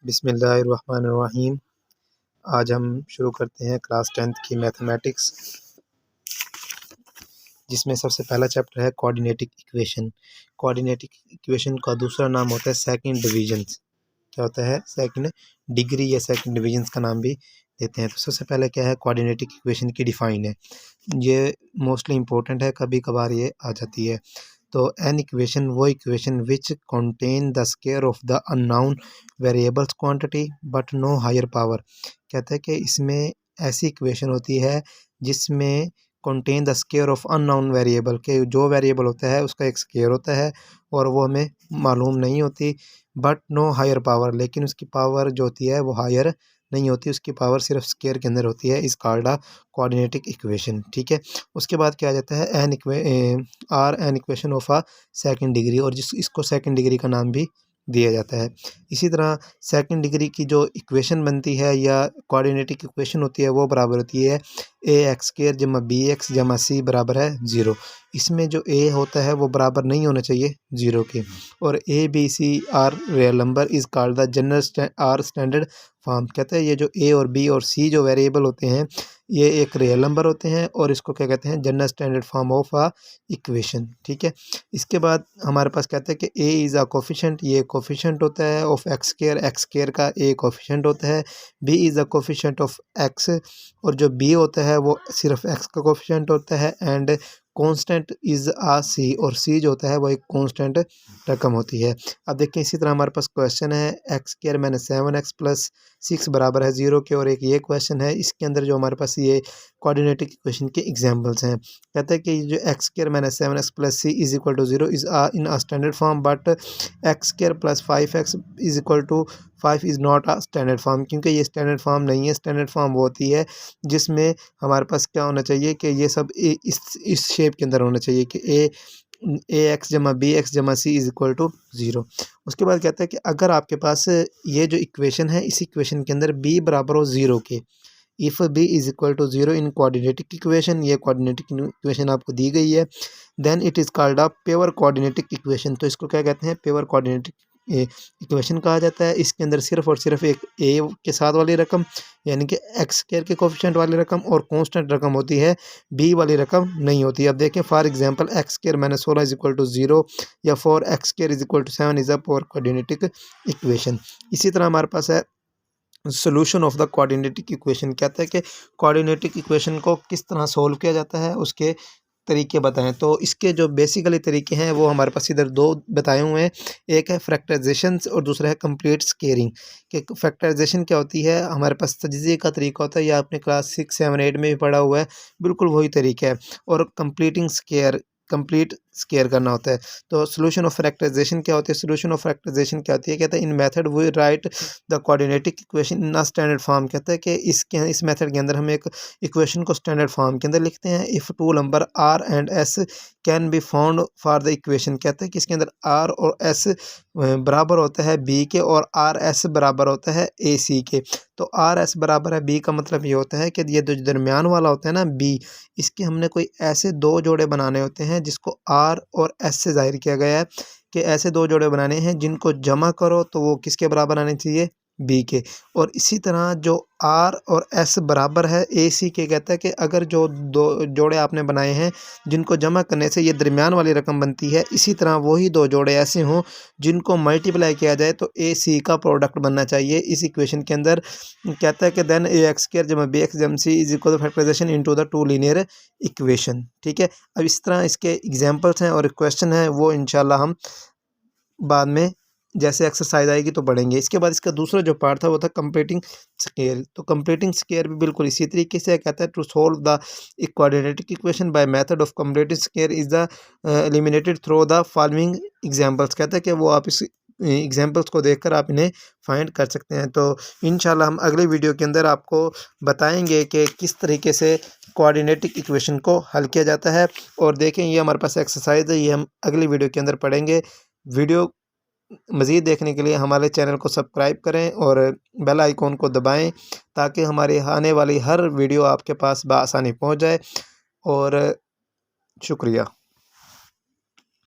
बिस्मिल्लाहिर्रहमानिर्रहीम। आज हम शुरू करते हैं क्लास 10th की मैथमेटिक्स, जिसमें सबसे पहला चैप्टर है कोऑर्डिनेटिक इक्वेशन। कोऑर्डिनेटिक इक्वेशन का दूसरा नाम होता है सेकंड डिवीजन्स। क्या होता है? सेकंड डिग्री या सेकंड डिवीजन्स का नाम भी देते हैं। तो सबसे पहले क्या है, कोऑर्डिनेटिक इक्वेशन की डिफ़ाइन है। ये मोस्टली इंपॉर्टेंट है, कभी कभार ये आ जाती है। तो एन इक्वेशन वो equation which contain the square of the unknown variables quantity but no higher power. कहता है कि इसमें ऐसी इक्वेशन होती है जिसमें contain the square of unknown variable, के जो वेरिएबल होता है उसका एक स्क्वायर होता है और वो हमें मालूम नहीं होती, बट नो हायर पावर, लेकिन उसकी पावर जो होती है वो हायर नहीं होती, उसकी पावर सिर्फ स्क्वायर के अंदर होती है। इस कॉल्ड कोऑर्डिनेटिक इक्वेशन। ठीक है। उसके बाद क्या आ जाता है, an equation of a second degree, और जिस इसको सेकंड डिग्री का नाम भी दिया जाता है। इसी तरह सेकंड डिग्री की जो इक्वेशन बनती है या कोऑर्डिनेटिक इक्वेशन होती है वो बराबर होती है ax² जमा bx जमा c बराबर है 0। इसमें जो a होता है वो बराबर नहीं होना चाहिए 0 के, और a b c are real number is called the general or standard form. कहते हैं ये जो a और b और c जो वेरिएबल होते हैं ये एक रियल नंबर होते हैं, और इसको क्या कहते हैं, general standard form of a equation. ठीक है। इसके बाद हमारे पास कहते हैं कि a इज़ अ कोफिशेंट, ये कोफिशेंट होता है ऑफ x² का a कोफिशेंट होता है, b is a coefficient of x, और जो b होता है वो सिर्फ x का कोफिशेंट होता है, and constant is ah c, और c जो होता है वो एक कांस्टेंट रकम होती है। अब देखिए इसी तरह हमारे पास क्वेश्चन है x² - 7x + 6 बराबर है 0 के, और एक ये क्वेश्चन है, इसके अंदर जो हमारे पास ये कोऑर्डिनेटिक इक्वेशन के एग्जांपल्स हैं। कहते हैं कि जो x² - 7x + c is equal to 0 is in a standard form, but x² + 5x is equal to 5 is not a standard form, क्योंकि ये स्टैंडर्ड फॉर्म नहीं है। स्टैंडर्ड फॉर्म वो होती है जिसमें हमारे पास क्या होना चाहिए कि ये सब इस शेप के अंदर होना चाहिए कि ax जमा bx जमा c इज इक्वल टू 0। उसके बाद कहता है कि अगर आपके पास ये जो इक्वेशन है, इस इक्वेशन के अंदर b बराबर हो 0 के, if b is equal to 0 in quadratic equation, ये कोऑर्डिनेटिक इक्वेशन आपको दी गई है, then it is called a pure quadratic equation. तो इसको क्या कहते हैं, पेवर कोऑर्डिनेटिक इक्वेशन कहा जाता है। इसके अंदर सिर्फ और सिर्फ एक a के साथ वाली रकम यानी कि x² के कोफिशिएंट वाली रकम और कांस्टेंट रकम होती है, b वाली रकम नहीं होती। अब देखें for example x² - 16 is equal to 0 या 4x² is equal to 7 is a pure quadratic equation. इसी तरह हमारे पास है solution of the quadratic equation. कहता है कि कोऑर्डिनेटिक इक्वेशन को किस तरह सोल्व किया जाता है, उसके तरीके बताएं। तो इसके जो बेसिकली तरीके हैं वो हमारे पास इधर दो बताए हुए हैं, एक है फैक्टराइजेशन और दूसरा है कंप्लीट स्केयरिंग। कि फैक्टराइजेशन क्या होती है, हमारे पास तजिज़े का तरीका होता है, या आपने क्लास 6, 7, 8 में भी पढ़ा हुआ है, बिल्कुल वही तरीका है। और कंप्लीट स्केयर करना होता है। तो सोल्यूशन ऑफ फैक्टराइजेशन क्या होती है, सोल्यूशन ऑफ फैक्टराइजेशन क्या होती है, कहता है in method we write the quadratic equation in a standard form. कहता है कि इस मेथड के अंदर हम एक इक्वेशन को स्टैंडर्ड फॉर्म के अंदर लिखते हैं। If two number R and S can be found for the equation, कहते हैं कि इसके अंदर आर और एस बराबर होता है बी के, और आर एस बराबर होता है ए सी के। तो आर एस बराबर है बी का मतलब ये होता है कि ये जो दरमियान वाला होता है ना बी, इसके हमने कोई ऐसे दो जोड़े बनाने होते हैं जिसको आर और एस से जाहिर किया गया है, कि ऐसे दो जोड़े बनाने हैं जिनको जमा करो तो वो किसके बराबर आने चाहिए, बी के। और इसी तरह जो आर और एस बराबर है ए सी के, कहता है कि अगर जो दो जोड़े आपने बनाए हैं जिनको जमा करने से ये दरमियान वाली रकम बनती है, इसी तरह वही दो जोड़े ऐसे हों जिनको मल्टीप्लाई किया जाए तो ए सी का प्रोडक्ट बनना चाहिए इस इक्वेशन के अंदर। कहता है कि देन ax² जमा bx जमा c is equal to factorization into the two linear equation. ठीक है। अब इस तरह इसके एग्जांपल्स हैं और क्वेश्चन हैं, वो इंशाल्लाह हम बाद में जैसे एक्सरसाइज आएगी तो पढ़ेंगे। इसके बाद इसका दूसरा जो पार्ट था वो था कंप्लीटिंग स्केयर। तो कंप्लीटिंग स्केयर भी बिल्कुल इसी तरीके से कहता है, to solve the quadratic equation by method of completing square is the eliminated through the following examples. कहता है कि वो आप इस एग्जांपल्स को देखकर आप इन्हें फाइंड कर सकते हैं। तो इंशाल्लाह हम अगले वीडियो के अंदर आपको बताएंगे कि किस तरीके से कोऑर्डिनेटिक इक्वेशन को हल किया जाता है। और देखें ये हमारे पास एक्सरसाइज है, ये हम अगली वीडियो के अंदर पढ़ेंगे। वीडियो मज़ीद देखने के लिए हमारे चैनल को सब्सक्राइब करें और बेल आइकॉन को दबाएं, ताकि हमारी आने वाली हर वीडियो आपके पास बआसानी पहुंच जाए। और शुक्रिया।